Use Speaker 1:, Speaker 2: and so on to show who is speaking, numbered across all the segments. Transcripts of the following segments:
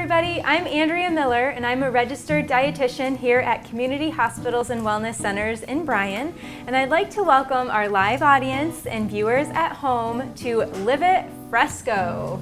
Speaker 1: everybody. I'm Andrea Miller, and I'm a registered dietitian here at Community Hospitals and Wellness Centers in Bryan. And I'd like to welcome our live audience and viewers at home to Live It Fresco.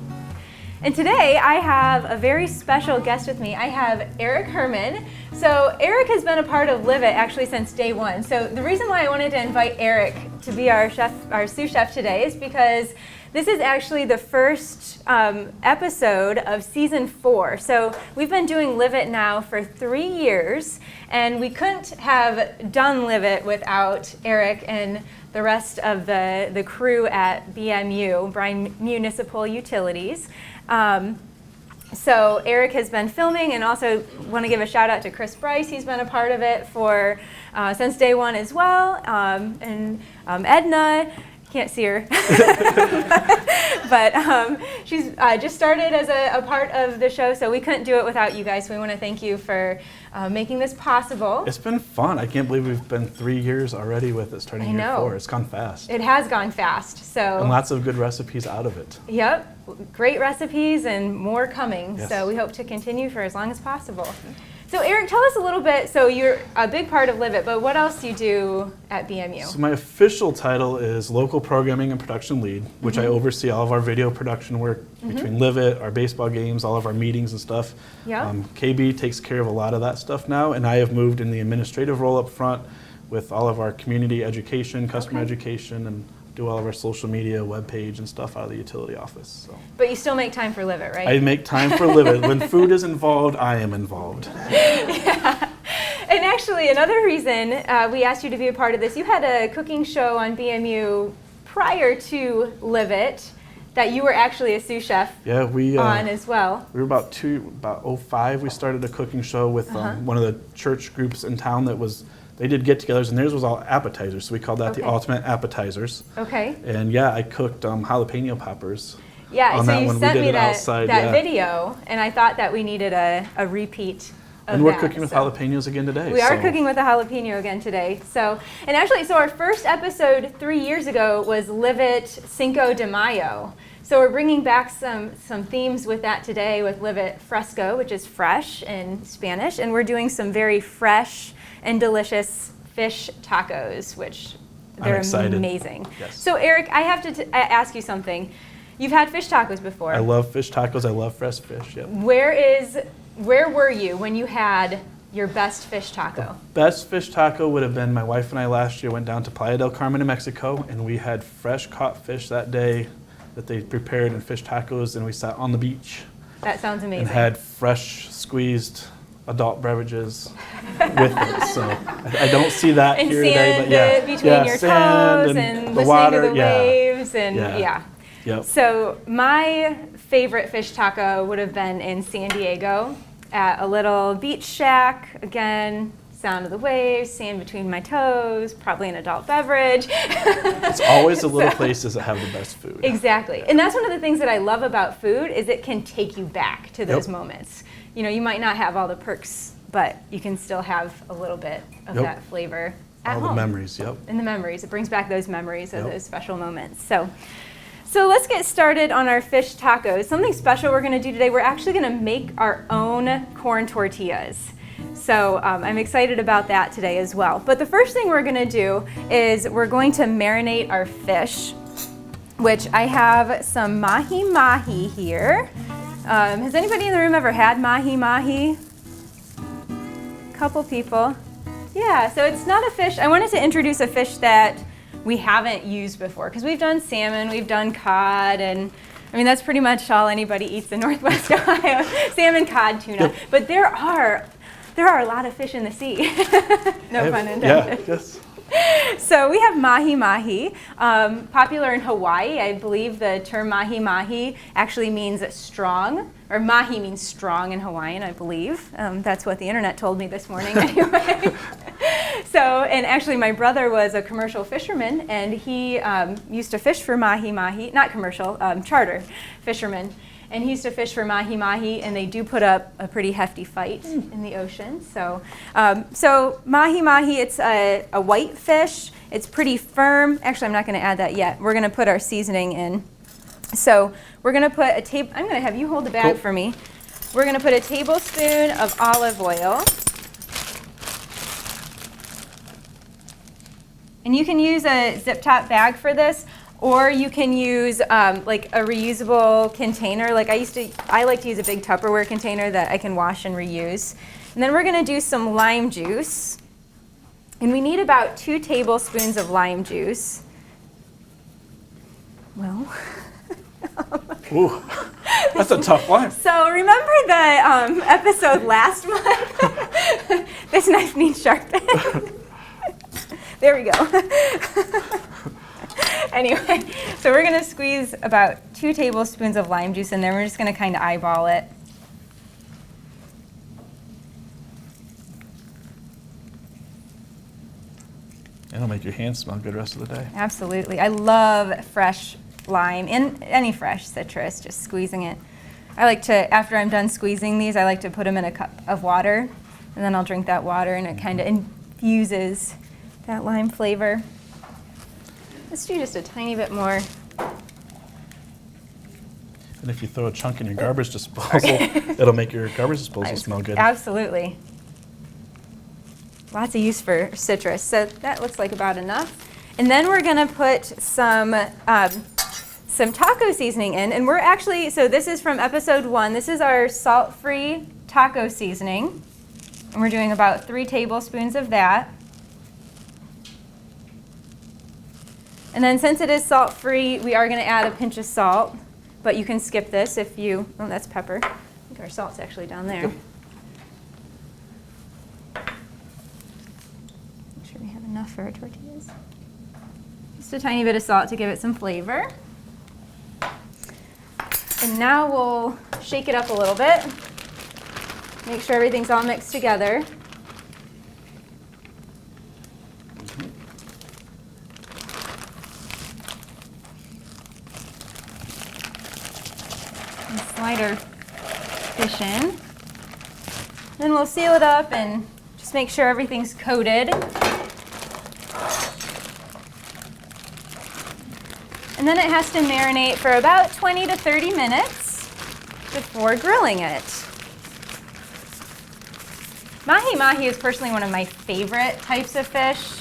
Speaker 1: And today I have a very special guest with me. I have Eric Herman. So Eric has been a part of Live It actually since day one. So the reason why I wanted to invite Eric to be our sous chef today is because this is actually the first episode of season 4. So we've been doing Live It now for 3 years, and we couldn't have done Live It without Eric and the rest of the crew at BMU, Bryan Municipal Utilities. So Eric has been filming, and also want to give a shout out to Chris Bryce. He's been a part of it for since day one as well, and Edna. Can't see her, but she's just started as a part of the show, so we couldn't do it without you guys. So we want to thank you for making this possible.
Speaker 2: It's been fun. I can't believe we've been 3 years already with it, starting year 4. It's gone fast.
Speaker 1: It has gone fast. So
Speaker 2: and lots of good recipes out of it.
Speaker 1: Yep, great recipes and more coming.
Speaker 2: Yes.
Speaker 1: So we hope to continue for as long as possible. So Eric, tell us a little bit, so you're a big part of Live It, but what else do you do at BMU?
Speaker 2: So my official title is Local Programming and Production Lead, which I oversee all of our video production work between Live It, our baseball games, all of our meetings and stuff.
Speaker 1: Yep.
Speaker 2: KB takes care of a lot of that stuff now, and I have moved in the administrative role up front with all of our community education, customer education, and do all of our social media, webpage, and stuff out of the utility office. So.
Speaker 1: But you still make time for Live It, right?
Speaker 2: I make time for Live It. When food is involved, I am involved.
Speaker 1: Yeah. And actually, another reason we asked you to be a part of this, you had a cooking show on BMU prior to Live It that you were actually a sous chef on as well.
Speaker 2: We were about 2005, we started a cooking show with one of the church groups in town that was, they did get-togethers, and theirs was all appetizers, so we called that the Ultimate Appetizers. Okay. And yeah, I cooked jalapeno poppers.
Speaker 1: Yeah,
Speaker 2: on
Speaker 1: so
Speaker 2: that
Speaker 1: you
Speaker 2: one.
Speaker 1: sent me
Speaker 2: that
Speaker 1: video, and I thought that we needed a repeat of
Speaker 2: and we're
Speaker 1: that,
Speaker 2: cooking with jalapenos again today.
Speaker 1: We are cooking with a jalapeno again today. So, and actually, so our first episode 3 years ago was Live It Cinco de Mayo. So we're bringing back some themes with that today with Live It Fresco, which is fresh in Spanish, and we're doing some very fresh and delicious fish tacos, which they're amazing. Yes. So Eric, I have to ask you something. You've had fish tacos before.
Speaker 2: I love fish tacos. I love fresh fish. Yep.
Speaker 1: Where were you when you had your best fish taco?
Speaker 2: The best fish taco would have been my wife and I last year went down to Playa del Carmen in Mexico, and we had fresh caught fish that day that they prepared in fish tacos, and we sat on the beach.
Speaker 1: That sounds amazing.
Speaker 2: And had fresh squeezed adult beverages with it. So I don't see that
Speaker 1: and
Speaker 2: here today, but yeah.
Speaker 1: Between your toes and
Speaker 2: the
Speaker 1: listening
Speaker 2: water,
Speaker 1: to the waves and
Speaker 2: Yep.
Speaker 1: So my favorite fish taco would have been in San Diego at a little beach shack. Again, sound of the waves, sand between my toes, probably an adult beverage.
Speaker 2: It's always the little places that have the best food.
Speaker 1: Exactly. And that's one of the things that I love about food is it can take you back to those moments. You know, you might not have all the perks, but you can still have a little bit of that flavor at home.
Speaker 2: All the memories,
Speaker 1: And the memories. It brings back those memories of those special moments. So let's get started on our fish tacos. Something special we're going to do today, we're actually going to make our own corn tortillas. So I'm excited about that today as well. But the first thing we're going to do is we're going to marinate our fish, which I have some mahi-mahi here. Has anybody in the room ever had mahi-mahi? Couple people. Yeah, so it's not a fish. I wanted to introduce a fish that we haven't used before, because we've done salmon, we've done cod, and I mean that's pretty much all anybody eats in Northwest Ohio. Salmon, cod, tuna. Yep. But there are a lot of fish in the sea. No pun intended.
Speaker 2: Yeah, yes.
Speaker 1: So we have mahi-mahi, popular in Hawaii. I believe the term mahi-mahi actually means strong, or mahi means strong in Hawaiian, I believe. That's what the internet told me this morning anyway. And actually my brother was a commercial fisherman, and he used to fish for mahi-mahi, not commercial, charter fisherman. And he used to fish for mahi-mahi, and they do put up a pretty hefty fight in the ocean. So mahi-mahi, it's a white fish. It's pretty firm. Actually, I'm not going to add that yet. We're going to put our seasoning in. So we're going to put I'm going to have you hold the bag for me. we're going to put a tablespoon of olive oil. And you can use a zip top bag for this, or you can use like a reusable container. Like I like to use a big Tupperware container that I can wash and reuse. And then we're going to do some lime juice. And we need about 2 tablespoons of lime juice. Well,
Speaker 2: ooh, that's a tough one.
Speaker 1: So remember the episode last month? This knife needs sharpening. There we go. Anyway, so we're going to squeeze about 2 tablespoons of lime juice in there. We're just going to kind of eyeball it.
Speaker 2: It'll make your hands smell good the rest of the day.
Speaker 1: Absolutely. I love fresh lime and any fresh citrus, just squeezing it. I like to, after I'm done squeezing these, I like to put them in a cup of water, and then I'll drink that water, and it kind of infuses that lime flavor. Let's do just a tiny bit more.
Speaker 2: And if you throw a chunk in your garbage disposal, it'll make your garbage disposal smell good.
Speaker 1: Absolutely. Lots of use for citrus, so that looks like about enough. And then we're going to put some taco seasoning in, and we're actually, so this is from episode 1. This is our salt-free taco seasoning, and we're doing about 3 tablespoons of that. And then since it is salt-free, we are going to add a pinch of salt, but you can skip this if you, oh, that's pepper. I think our salt's actually down there.
Speaker 2: Yep.
Speaker 1: Make sure we have enough for our tortillas. Just a tiny bit of salt to give it some flavor. And now we'll shake it up a little bit. Make sure everything's all mixed together. And slide our fish in. Then we'll seal it up and just make sure everything's coated. And then it has to marinate for about 20 to 30 minutes before grilling it. Mahi-mahi is personally one of my favorite types of fish.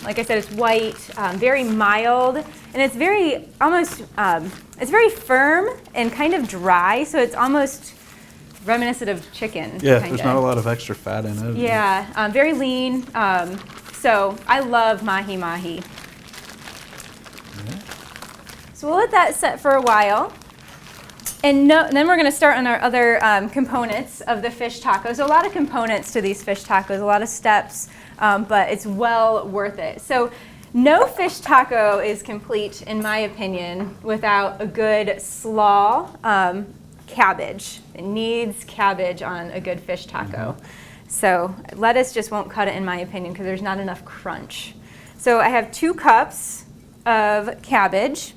Speaker 1: Like I said, it's white, very mild, and it's very it's very firm and kind of dry, so it's almost reminiscent of chicken.
Speaker 2: Yeah,
Speaker 1: kinda.
Speaker 2: there's not a lot of extra fat in it.
Speaker 1: Yeah, very lean. So I love mahi-mahi. So we'll let that set for a while. And then we're going to start on our other components of the fish tacos. A lot of components to these fish tacos, a lot of steps, but it's well worth it. So no fish taco is complete, in my opinion, without a good slaw cabbage. It needs cabbage on a good fish taco. Mm-hmm. So lettuce just won't cut it, in my opinion, because there's not enough crunch. So I have 2 cups of cabbage.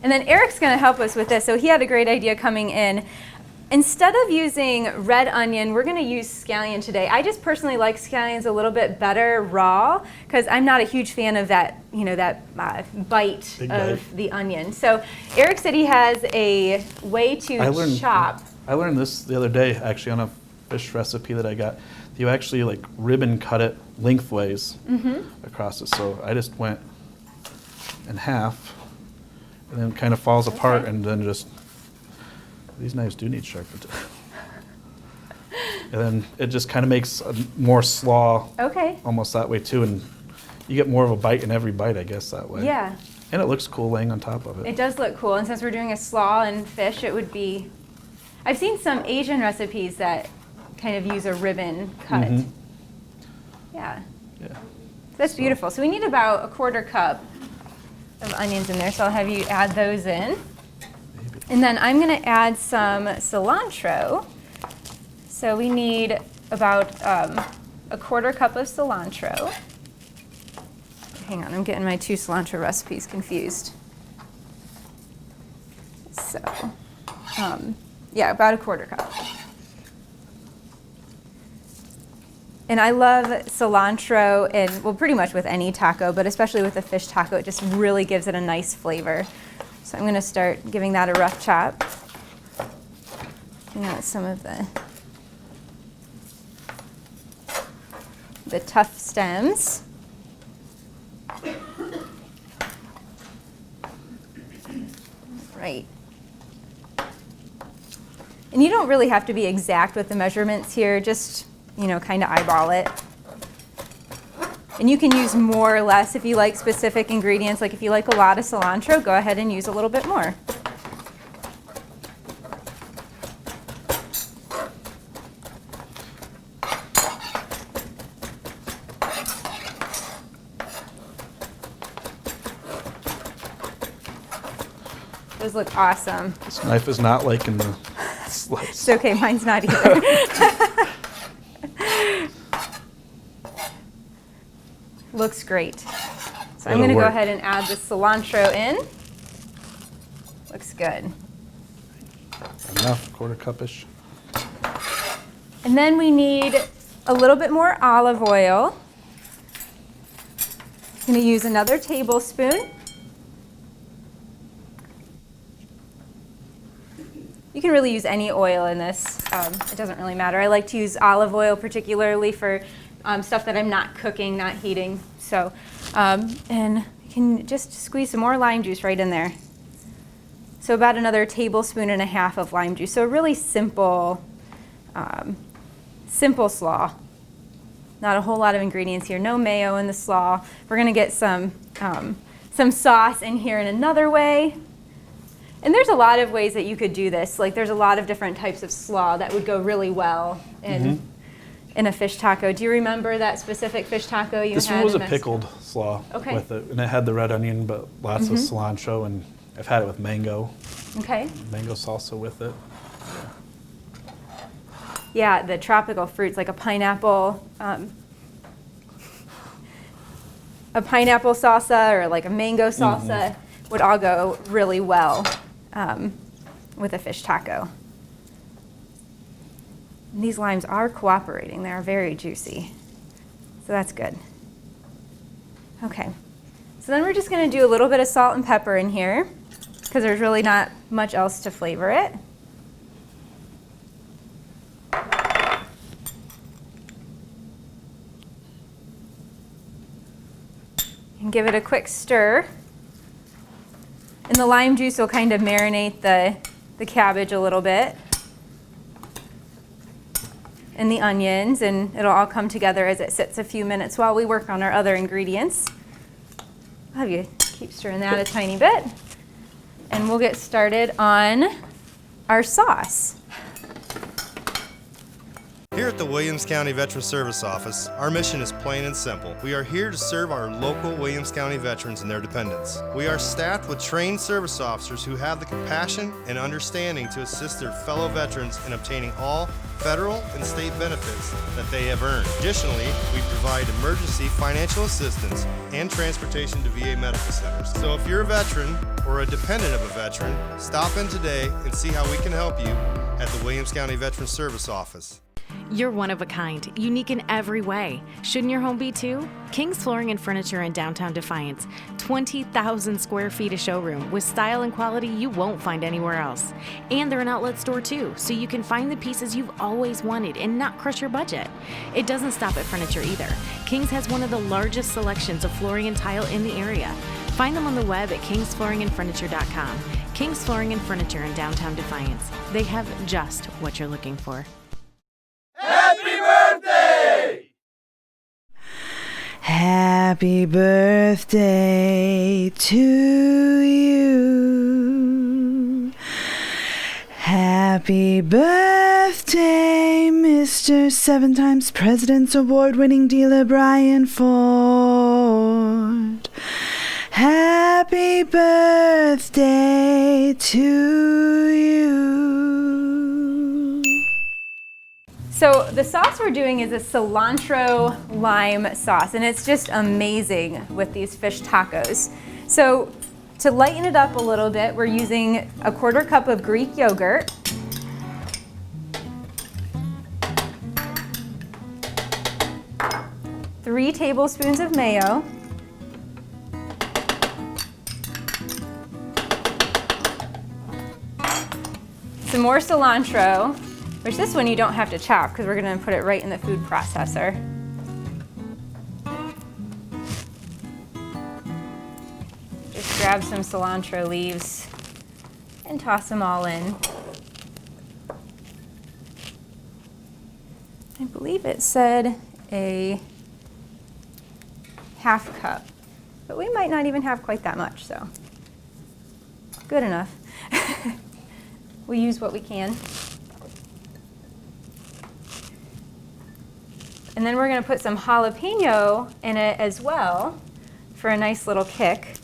Speaker 1: And then Eric's going to help us with this. So he had a great idea coming in. Instead of using red onion, we're going to use scallion today. I just personally like scallions a little bit better raw because I'm not a huge fan of that, bite of the onion. So Eric said he has a way to chop.
Speaker 2: I learned this the other day, actually, on a fish recipe that I got. You actually ribbon cut it lengthways across it. So I just went in half. And then kind of falls apart, and then these knives do need sharpened. And then it just kind of makes a more slaw almost that way too, and you get more of a bite in every bite, I guess, that way.
Speaker 1: Yeah.
Speaker 2: And it looks cool laying on top of it.
Speaker 1: It does look cool, and since we're doing a slaw and fish, it would be, I've seen some Asian recipes that kind of use a ribbon cut.
Speaker 2: Mm-hmm.
Speaker 1: Yeah. That's beautiful. So we need about a 1/4 cup of onions in there, so I'll have you add those in. And then I'm going to add some cilantro. So we need about a 1/4 cup of cilantro. Hang on, I'm getting my 2 cilantro recipes confused. So, yeah, about a 1/4 cup. And I love cilantro in, well, pretty much with any taco, but especially with a fish taco, it just really gives it a nice flavor. So I'm going to start giving that a rough chop. taking out some of the tough stems. Right. And you don't really have to be exact with the measurements here, just, kind of eyeball it. And you can use more or less if you like specific ingredients. Like if you like a lot of cilantro, go ahead and use a little bit more. Those look awesome.
Speaker 2: This knife is not liking the slice.
Speaker 1: It's okay, mine's not either. Looks great. So I'm going to go ahead and add the cilantro in. Looks good.
Speaker 2: Enough, quarter cup-ish.
Speaker 1: And then we need a little bit more olive oil. I'm going to use another tablespoon. You can really use any oil in this. It doesn't really matter. I like to use olive oil particularly for stuff that I'm not cooking, not heating. So, and you can just squeeze some more lime juice right in there. So about another tablespoon and a half of lime juice. So a really simple, simple slaw. Not a whole lot of ingredients here. No mayo in the slaw. We're gonna get some sauce in here in another way. And there's a lot of ways that you could do this. Like there's a lot of different types of slaw that would go really well in a fish taco. Do you remember that specific fish taco you had?
Speaker 2: This one was a pickled slaw with it, and it had the red onion, but lots of cilantro, and I've had it with mango. Okay. Mango salsa with it.
Speaker 1: Yeah, the tropical fruits like a pineapple salsa or like a mango salsa would all go really well with a fish taco. And these limes are cooperating. They are very juicy. So that's good. Okay. So then we're just going to do a little bit of salt and pepper in here because there's really not much else to flavor it. And give it a quick stir. And the lime juice will kind of marinate the cabbage a little bit. And the onions, and it'll all come together as it sits a few minutes while we work on our other ingredients. I'll have you keep stirring that a tiny bit. And we'll get started on our sauce.
Speaker 3: Here at the Williams County Veteran Service Office, our mission is plain and simple. We are here to serve our local Williams County veterans and their dependents. We are staffed with trained service officers who have the compassion and understanding to assist their fellow veterans in obtaining all federal and state benefits that they have earned. Additionally, we provide emergency financial assistance and transportation to VA medical centers. So if you're a veteran or a dependent of a veteran, stop in today and see how we can help you at the Williams County Veteran Service Office.
Speaker 4: You're one of a kind, unique in every way. Shouldn't your home be too? King's Flooring and Furniture in downtown Defiance. 20,000 square feet of showroom with style and quality you won't find anywhere else. And they're an outlet store too, so you can find the pieces you've always wanted and not crush your budget. It doesn't stop at furniture either. King's has one of the largest selections of flooring and tile in the area. Find them on the web at kingsflooringandfurniture.com. King's Flooring and Furniture in downtown Defiance. They have just what you're looking for.
Speaker 5: Happy birthday! Happy birthday to you. Happy birthday, Mr. 7-times President's Award-winning dealer Bryan Ford. Happy birthday to you.
Speaker 1: So the sauce we're doing is a cilantro lime sauce, and it's just amazing with these fish tacos. So to lighten it up a little bit, we're using a 1/4 cup of Greek yogurt. Three tablespoons of mayo. Some more cilantro. Which this one you don't have to chop because we're going to put it right in the food processor. Just grab some cilantro leaves and toss them all in. I believe it said a half cup, but we might not even have quite that much, so good enough. We'll use what we can. And then we're going to put some jalapeno in it as well for a nice little kick.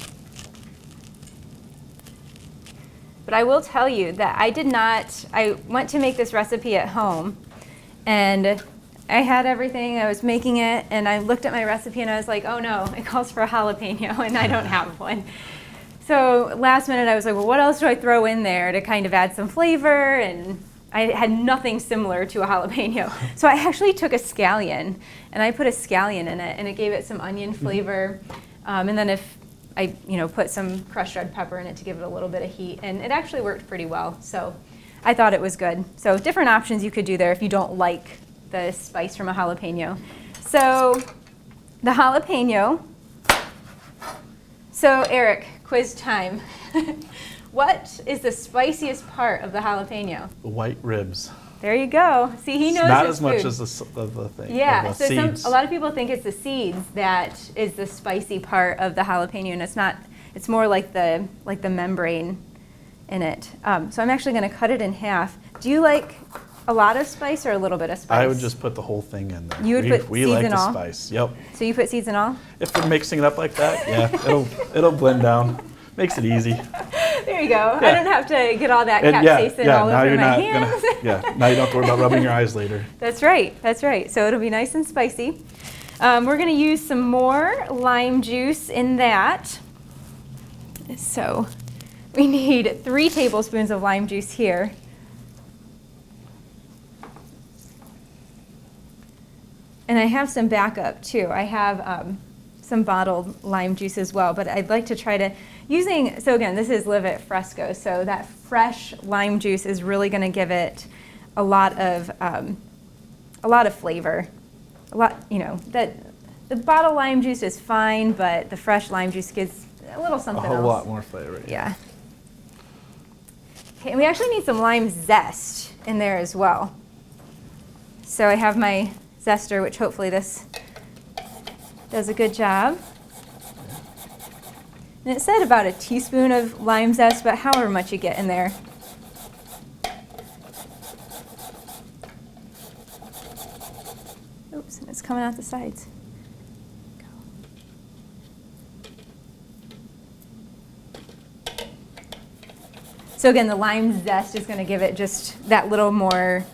Speaker 1: But I will tell you that I went to make this recipe at home, and I had everything, I was making it, and I looked at my recipe and I was like, oh no, it calls for a jalapeno and I don't have one. So last minute I was like, well, what else do I throw in there to kind of add some flavor? And I had nothing similar to a jalapeno. So I actually took a scallion and I put a scallion in it, and it gave it some onion flavor. And then if I put some crushed red pepper in it to give it a little bit of heat, and it actually worked pretty well. So I thought it was good. So different options you could do there if you don't like the spice from a jalapeno. So the jalapeno. So Eric, quiz time. What is the spiciest part of the jalapeno?
Speaker 2: The white ribs.
Speaker 1: There you go. See, he knows
Speaker 2: Not
Speaker 1: his
Speaker 2: as much
Speaker 1: food.
Speaker 2: as the thing.
Speaker 1: Yeah,
Speaker 2: the
Speaker 1: so
Speaker 2: seeds.
Speaker 1: a lot of people think it's the seeds that is the spicy part of the jalapeno, and it's not. It's more like the membrane in it. So I'm actually going to cut it in half. Do you like a lot of spice or a little bit of spice?
Speaker 2: I would just put the whole thing in there.
Speaker 1: You would put
Speaker 2: we
Speaker 1: seeds
Speaker 2: like
Speaker 1: and
Speaker 2: the
Speaker 1: all?
Speaker 2: spice. Yep.
Speaker 1: So you put seeds and all?
Speaker 2: If we're mixing it up like that, yeah, it'll blend down. Makes it easy.
Speaker 1: There you go.
Speaker 2: Yeah.
Speaker 1: I don't have to get all that
Speaker 2: And
Speaker 1: capsaicin all
Speaker 2: now
Speaker 1: over
Speaker 2: you're
Speaker 1: my
Speaker 2: not
Speaker 1: hands.
Speaker 2: now you don't have to worry about rubbing your eyes later.
Speaker 1: That's right. That's right. So it'll be nice and spicy. We're going to use some more lime juice in that. So we need 3 tablespoons of lime juice here. And I have some backup too. I have some bottled lime juice as well, but I'd like to try to so again, this is Live It Fresco, so that fresh lime juice is really going to give it a lot of flavor. That the bottled lime juice is fine, but the fresh lime juice gives a little something else.
Speaker 2: A whole lot more flavor.
Speaker 1: Yeah. Okay, and we actually need some lime zest in there as well. So I have my zester, which hopefully this does a good job. And it said about a teaspoon of lime zest, but however much you get in there. Oops, and it's coming out the sides. So again, the lime zest is going to give it just that a little more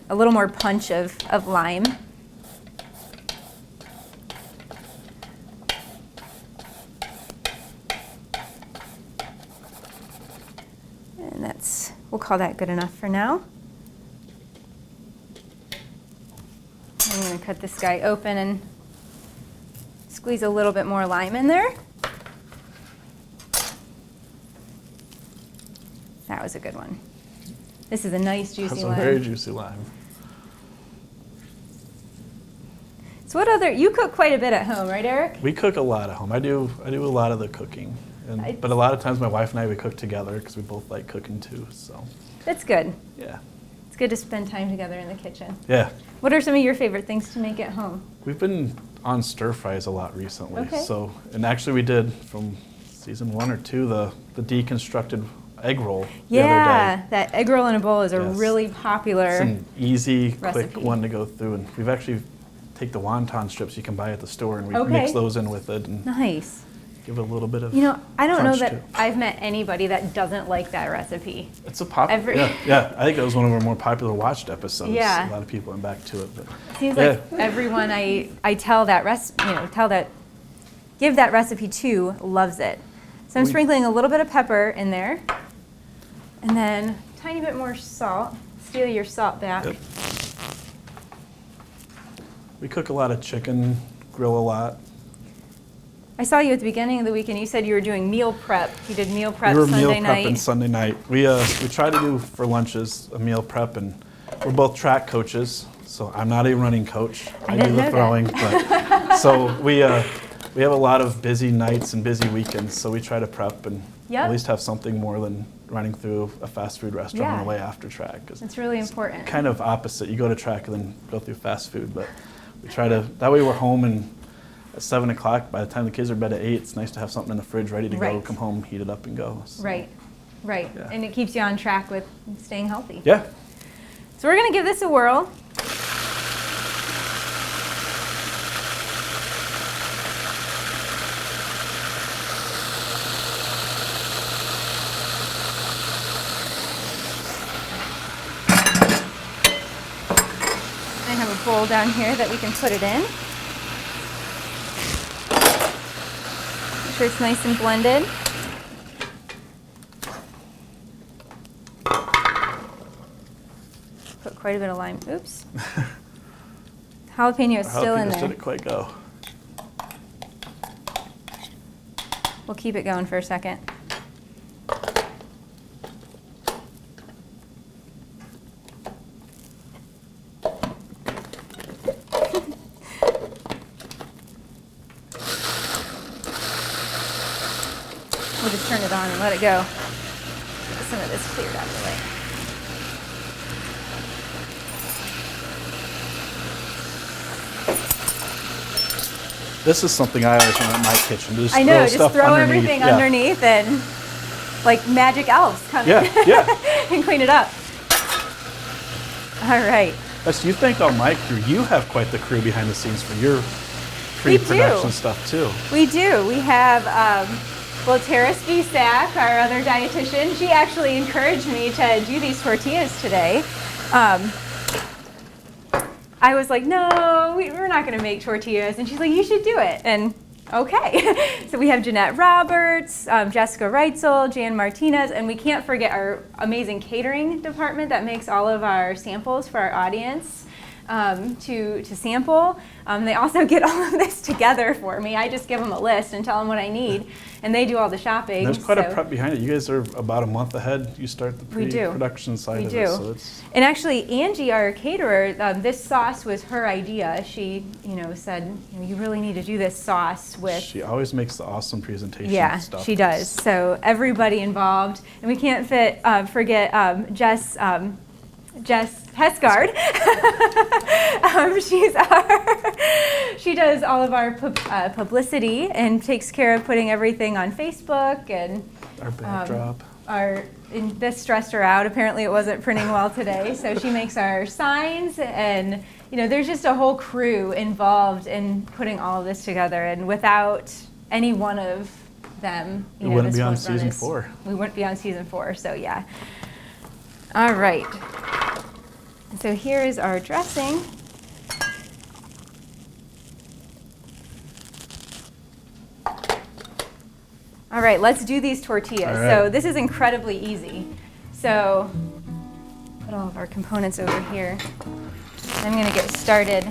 Speaker 1: punch of lime. And we'll call that good enough for now. I'm going to cut this guy open and squeeze a little bit more lime in there. That was a good one. This is a nice juicy
Speaker 2: That's a
Speaker 1: lime.
Speaker 2: very juicy lime.
Speaker 1: So you cook quite a bit at home, right, Eric?
Speaker 2: We cook a lot at home. I do a lot of the cooking. But a lot of times my wife and I, we cook together because we both like cooking too, so.
Speaker 1: That's good.
Speaker 2: Yeah.
Speaker 1: It's good to spend time together in the kitchen.
Speaker 2: Yeah.
Speaker 1: What are some of your favorite things to make at home?
Speaker 2: We've been on stir fries a lot recently.
Speaker 1: Okay.
Speaker 2: So, and actually we did from season 1 or 2, the deconstructed egg roll the other day.
Speaker 1: That egg roll in a bowl is a
Speaker 2: Yes.
Speaker 1: really popular
Speaker 2: It's an easy,
Speaker 1: recipe.
Speaker 2: quick one to go through. And we've actually take the wonton strips you can buy at the store and we
Speaker 1: Okay.
Speaker 2: mix those in with it and
Speaker 1: Nice.
Speaker 2: give it a little bit of
Speaker 1: I don't know
Speaker 2: crunch
Speaker 1: that
Speaker 2: to it.
Speaker 1: I've met anybody that doesn't like that recipe.
Speaker 2: It's a popular, yeah. I think it was one of our more popular watched episodes.
Speaker 1: Yeah.
Speaker 2: A lot of people went back to it. But
Speaker 1: Seems
Speaker 2: yeah.
Speaker 1: like everyone I tell that give that recipe to loves it. So I'm sprinkling a little bit of pepper in there, and then a tiny bit more salt. Steal your salt back.
Speaker 2: Yep. We cook a lot of chicken, grill a lot.
Speaker 1: I saw you at the beginning of the week, and you said you were doing meal prep. You did meal prep
Speaker 2: We were
Speaker 1: Sunday
Speaker 2: meal
Speaker 1: night.
Speaker 2: prepping Sunday night. We try to do for lunches a meal prep, and we're both track coaches, so I'm not a running coach. I do
Speaker 1: didn't
Speaker 2: the
Speaker 1: know
Speaker 2: throwing, but so we have a lot of busy nights and busy weekends, so we try to prep and at least have something more than running through a fast food restaurant on the way after track.
Speaker 1: It's really important.
Speaker 2: Kind of opposite. You go to track and then go through fast food, but we try to, that way we're home and at 7 o'clock, by the time the kids are in bed at 8, it's nice to have something in the fridge ready to go, come home, heat it up and go. So,
Speaker 1: right. Yeah. And it keeps you on track with staying healthy.
Speaker 2: Yeah.
Speaker 1: So we're gonna give this a whirl. I have a bowl down here that we can put it in. Make sure it's nice and blended. Put quite a bit of lime. Oops. Jalapeno is still in there.
Speaker 2: Didn't quite go.
Speaker 1: We'll keep it going for a second. We'll just turn it on and let it go. Get some of this cleared out of the way.
Speaker 2: This is something I always want in my kitchen. Just
Speaker 1: I know,
Speaker 2: throw
Speaker 1: just
Speaker 2: stuff
Speaker 1: throw
Speaker 2: underneath.
Speaker 1: everything underneath and like magic elves come in and clean it up. All right.
Speaker 2: Yes, you think on my crew, you have quite the crew behind the scenes for your pre-production stuff too.
Speaker 1: We do. We have, well, Tara Spisak, our other dietitian, she actually encouraged me to do these tortillas today. I was like, no, we're not going to make tortillas. And she's like, you should do it. And okay. So we have Jeanette Roberts, Jessica Reitzel, Jan Martinez, and we can't forget our amazing catering department that makes all of our samples for our audience to sample. They also get all of this together for me. I just give them a list and tell them what I need, and they do all the shopping.
Speaker 2: There's quite a prep behind it. You guys are about a month ahead. You start the pre-production side of it. So it's...
Speaker 1: And actually, Angie, our caterer, this sauce was her idea. She, said, you really need to do this sauce with...
Speaker 2: She always makes the awesome presentation stuff.
Speaker 1: Yeah, she does. So everybody involved. And we can't forget Jess Hesgard. She does all of our publicity and takes care of putting everything on Facebook and
Speaker 2: our backdrop.
Speaker 1: This stressed her out. Apparently it wasn't printing well today, so she makes our signs, and there's just a whole crew involved in putting all of this together. And without any one of them,
Speaker 2: we wouldn't be on season 4.
Speaker 1: We wouldn't be on season 4. So yeah. All right. So here is our dressing. All right, let's do these tortillas.
Speaker 2: Right.
Speaker 1: So this is incredibly easy. So put all of our components over here. I'm going to get started.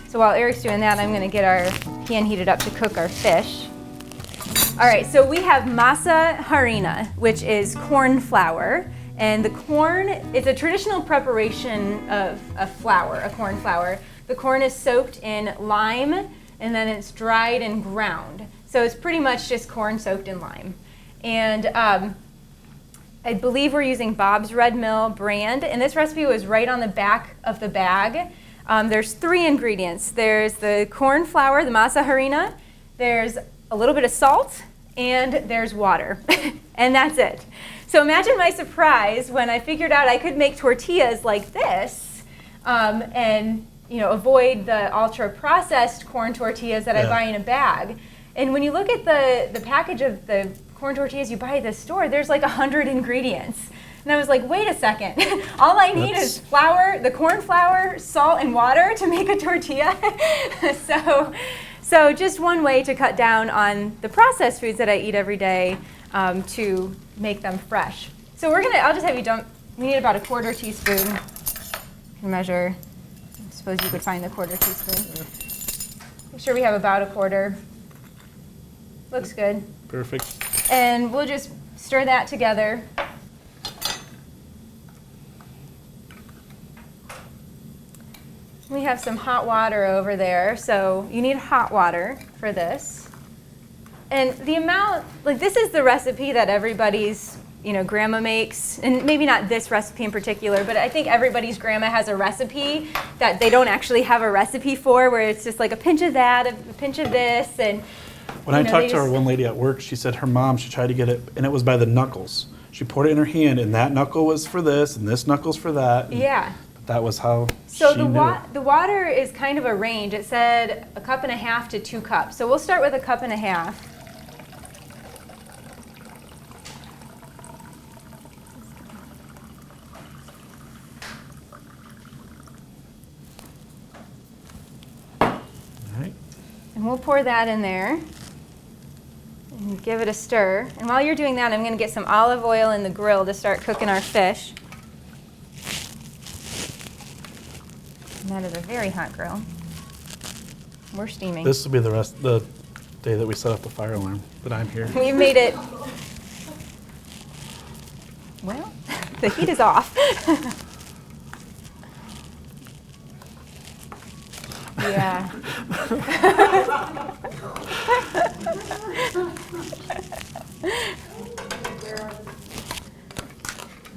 Speaker 1: So while Eric's doing that, I'm going to get our pan heated up to cook our fish. All right, so we have masa harina, which is corn flour. And the corn is a traditional preparation of a flour, a corn flour. The corn is soaked in lime, and then it's dried and ground. So it's pretty much just corn soaked in lime. And I believe we're using Bob's Red Mill brand, and this recipe was right on the back of the bag. There's 3 ingredients. There's the corn flour, the masa harina, there's a little bit of salt, and there's water. And that's it. So imagine my surprise when I figured out I could make tortillas like this and avoid the ultra-processed corn tortillas that I buy in a bag. And when you look at the package of the corn tortillas you buy at the store, there's like 100 ingredients. And I was like, wait a second. All I need is flour, the corn flour, salt, and water to make a tortilla. So just one way to cut down on the processed foods that I eat every day to make them fresh. So I'll just have you dump, we need about a 1/4 teaspoon. You can measure, I suppose you could find the 1/4 teaspoon. Make sure we have about a 1/4. Looks good.
Speaker 2: Perfect.
Speaker 1: And we'll just stir that together. We have some hot water over there, so you need hot water for this. And the amount, like this is the recipe that everybody's, grandma makes, and maybe not this recipe in particular, but I think everybody's grandma has a recipe that they don't actually have a recipe for, where it's just like a pinch of that, a pinch of this, and
Speaker 2: when I talked to her one lady at work, she said her mom, she tried to get it, and it was by the knuckles. She poured it in her hand, and that knuckle was for this, and this knuckle's for that.
Speaker 1: Yeah.
Speaker 2: That was how
Speaker 1: so
Speaker 2: she knew it.
Speaker 1: The water is kind of a range. It said 1.5 cups to 2 cups. So we'll start with 1.5 cups. And we'll pour that in there and give it a stir. And while you're doing that, I'm going to get some olive oil in the grill to start cooking our fish. And that is a very hot grill. We're steaming.
Speaker 2: This will be the day that we set up the fire alarm, that I'm here.
Speaker 1: We've made it, well, the heat is off. Yeah.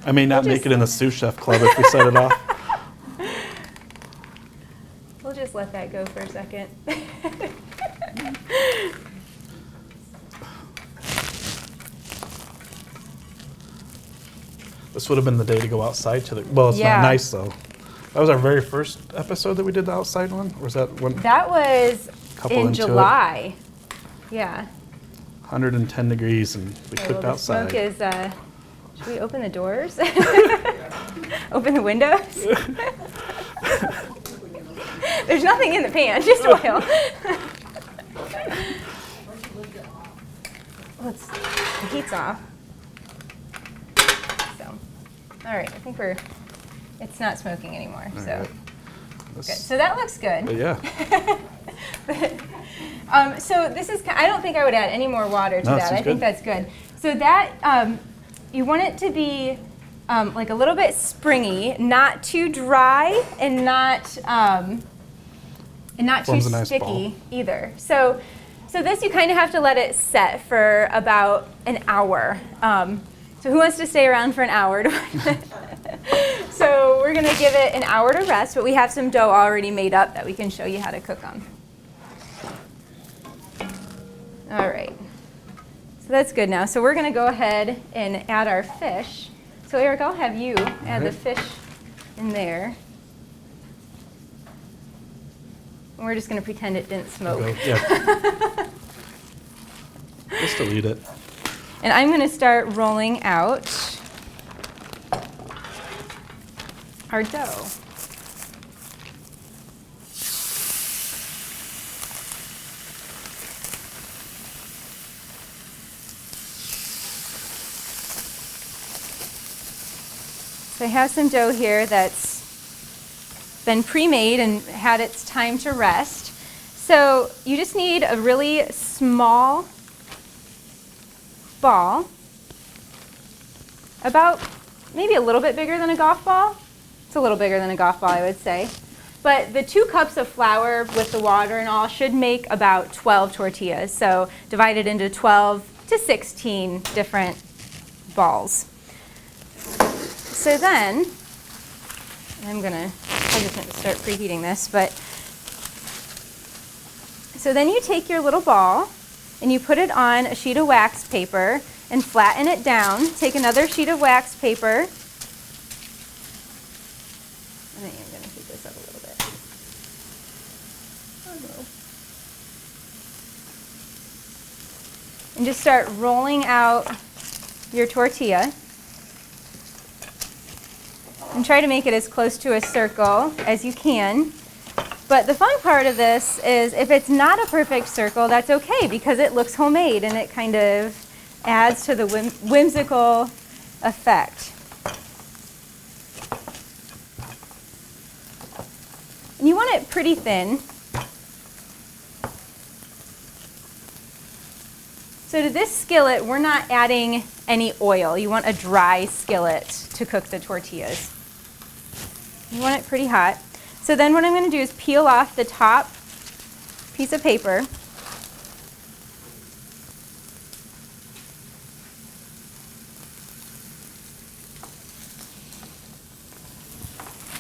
Speaker 2: I may not make it in the sous chef club if we set it off.
Speaker 1: We'll just let that go for a second.
Speaker 2: This would have been the day to go outside to the, well, it's
Speaker 1: Yeah.
Speaker 2: not nice though. That was our very first episode that we did the outside one? Or was that one?
Speaker 1: That was
Speaker 2: Couple
Speaker 1: in
Speaker 2: into it.
Speaker 1: July. Yeah.
Speaker 2: 110 degrees and we
Speaker 1: Okay,
Speaker 2: cooked
Speaker 1: well,
Speaker 2: outside.
Speaker 1: The smoke is, should we open the doors? Open the windows? There's nothing in the pan, just oil. The heat's off. So, all right, I think it's not smoking anymore,
Speaker 2: All
Speaker 1: so.
Speaker 2: right.
Speaker 1: Good. So that looks good.
Speaker 2: Yeah.
Speaker 1: So this is, I don't think I would add any more water to
Speaker 2: No,
Speaker 1: that.
Speaker 2: seems
Speaker 1: I think
Speaker 2: good.
Speaker 1: that's good. So that, you want it to be like a little bit springy, not too dry and not too
Speaker 2: Forms a nice
Speaker 1: sticky
Speaker 2: ball.
Speaker 1: either. So this you kind of have to let it set for about an hour. So who wants to stay around for an hour? So we're going to give it an hour to rest, but we have some dough already made up that we can show you how to cook on. All right. So that's good now. So we're going to go ahead and add our fish. So Eric, I'll have you add the fish in there. And we're just going to pretend it didn't smoke.
Speaker 2: Yeah. Just delete it.
Speaker 1: And I'm going to start rolling out our dough. So I have some dough here that's been pre-made and had its time to rest. So you just need a really small ball, about maybe a little bit bigger than a golf ball. It's a little bigger than a golf ball, I would say. But the 2 cups of flour with the water and all should make about 12 tortillas. So divided into 12 to 16 different balls. So then, I'm hesitant to start preheating this, but so then you take your little ball and you put it on a sheet of wax paper and flatten it down. Take another sheet of wax paper. I think I'm going to heat this up a little bit. And just start rolling out your tortilla. And try to make it as close to a circle as you can. But the fun part of this is if it's not a perfect circle, that's okay because it looks homemade and it kind of adds to the whimsical effect. And you want it pretty thin. So to this skillet, we're not adding any oil. You want a dry skillet to cook the tortillas. You want it pretty hot. So then what I'm going to do is peel off the top piece of paper.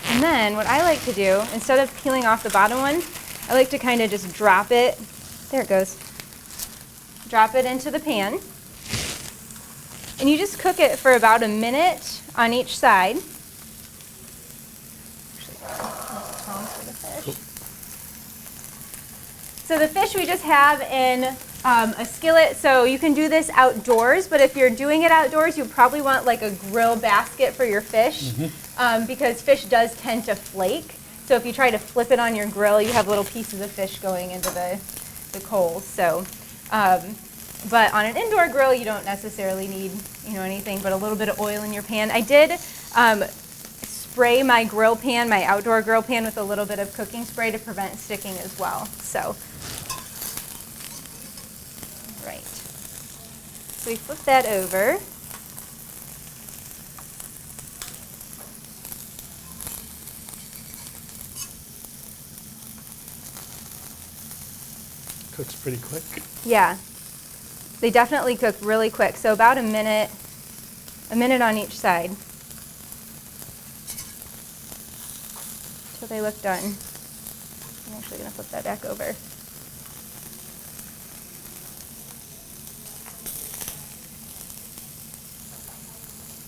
Speaker 1: And then what I like to do, instead of peeling off the bottom one, I like to kind of just drop it. There it goes. Drop it into the pan. And you just cook it for about a minute on each side. So the fish we just have in a skillet, so you can do this outdoors, but if you're doing it outdoors, you probably want like a grill basket for your fish, because fish does tend to flake. So if you try to flip it on your grill, you have little pieces of fish going into the coals. So, but on an indoor grill, you don't necessarily need anything but a little bit of oil in your pan. I did spray my grill pan, my outdoor grill pan, with a little bit of cooking spray to prevent sticking as well. So, right. So we flip that over.
Speaker 2: Cooks pretty quick.
Speaker 1: Yeah, they definitely cook really quick. So about a minute on each side. Till they look done. I'm actually going to flip that back over.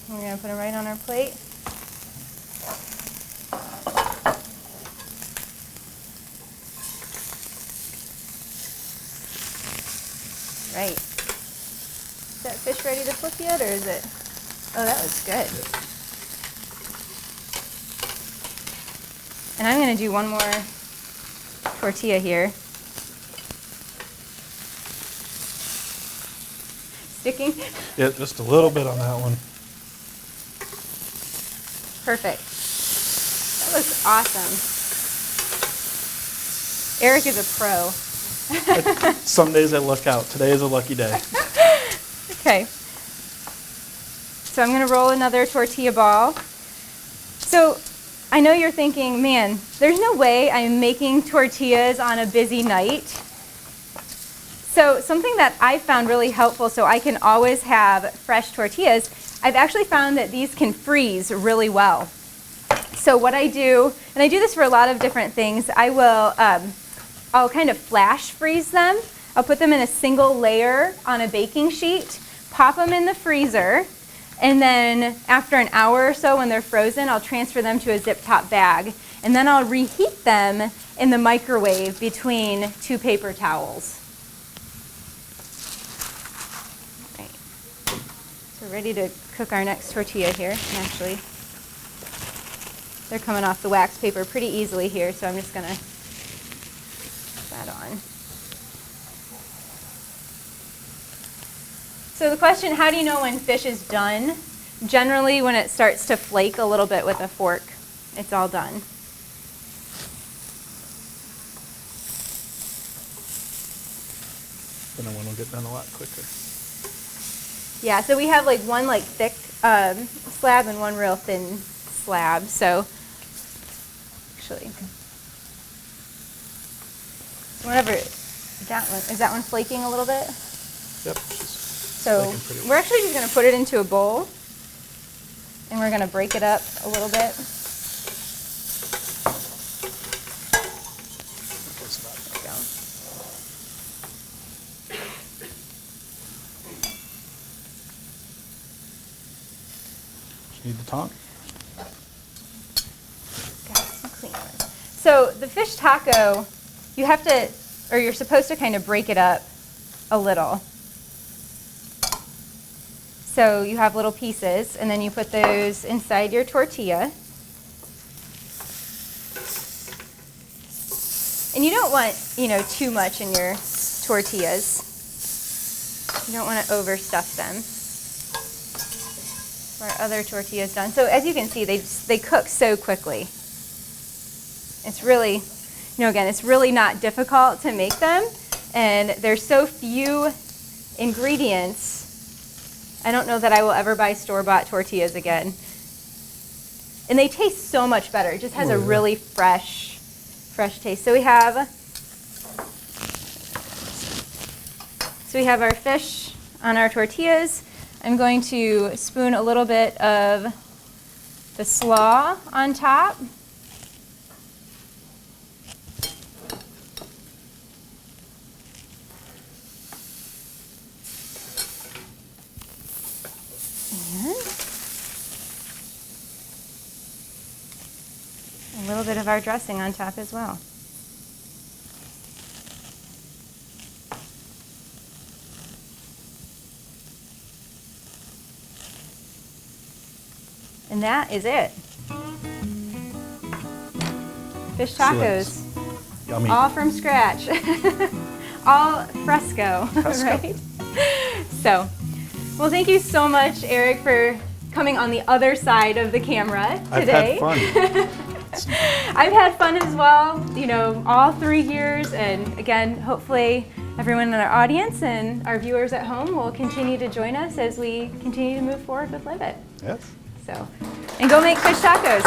Speaker 1: We're going to put them right on our plate. Right. Is that fish ready to flip yet, or is it? Oh, that was good. And I'm going to do one more tortilla here. Sticking?
Speaker 2: Yeah, just a little bit on that one.
Speaker 1: Perfect. That looks awesome. Eric is a pro.
Speaker 2: Some days I luck out. Today is a lucky day.
Speaker 1: Okay. So I'm going to roll another tortilla ball. So I know you're thinking, man, there's no way I'm making tortillas on a busy night. So something that I found really helpful so I can always have fresh tortillas, I've actually found that these can freeze really well. So what I do, and I do this for a lot of different things, I'll kind of flash freeze them. I'll put them in a single layer on a baking sheet, pop them in the freezer, and then after an hour or so when they're frozen, I'll transfer them to a zip top bag. And then I'll reheat them in the microwave between 2 paper towels. Right. So we're ready to cook our next tortilla here. And actually, they're coming off the wax paper pretty easily here, so I'm just going to that on. So the question, how do you know when fish is done? Generally, when it starts to flake a little bit with a fork, it's all done.
Speaker 2: Then one will get done a lot quicker.
Speaker 1: Yeah, so we have like one like thick slab and one real thin slab. So actually, whatever, is that one flaking a little bit?
Speaker 2: Yep.
Speaker 1: So we're actually just going to put it into a bowl, and we're going to break it up a little bit. There we go.
Speaker 2: Just need the tongue.
Speaker 1: Got some clean ones. So the fish taco, you have to, or you're supposed to kind of break it up a little. So you have little pieces, and then you put those inside your tortilla. And you don't want, too much in your tortillas. You don't want to overstuff them. Our other tortilla's done. So as you can see, they cook so quickly. It's really, again, it's really not difficult to make them, and there's so few ingredients. I don't know that I will ever buy store-bought tortillas again. And they taste so much better. It just has a really fresh fresh taste. So we have our fish on our tortillas. I'm going to spoon a little bit of the slaw on top. And a little bit of our dressing on top as well. And that is it. Fish tacos.
Speaker 2: Yummy.
Speaker 1: All from scratch. All fresco, right? So, well, thank you so much, Eric, for coming on the other side of the camera today.
Speaker 2: I've had fun.
Speaker 1: I've had fun as well, all 3 years. And again, hopefully everyone in our audience and our viewers at home will continue to join us as we continue to move forward with Live It.
Speaker 2: Yes.
Speaker 1: So, and go make fish tacos.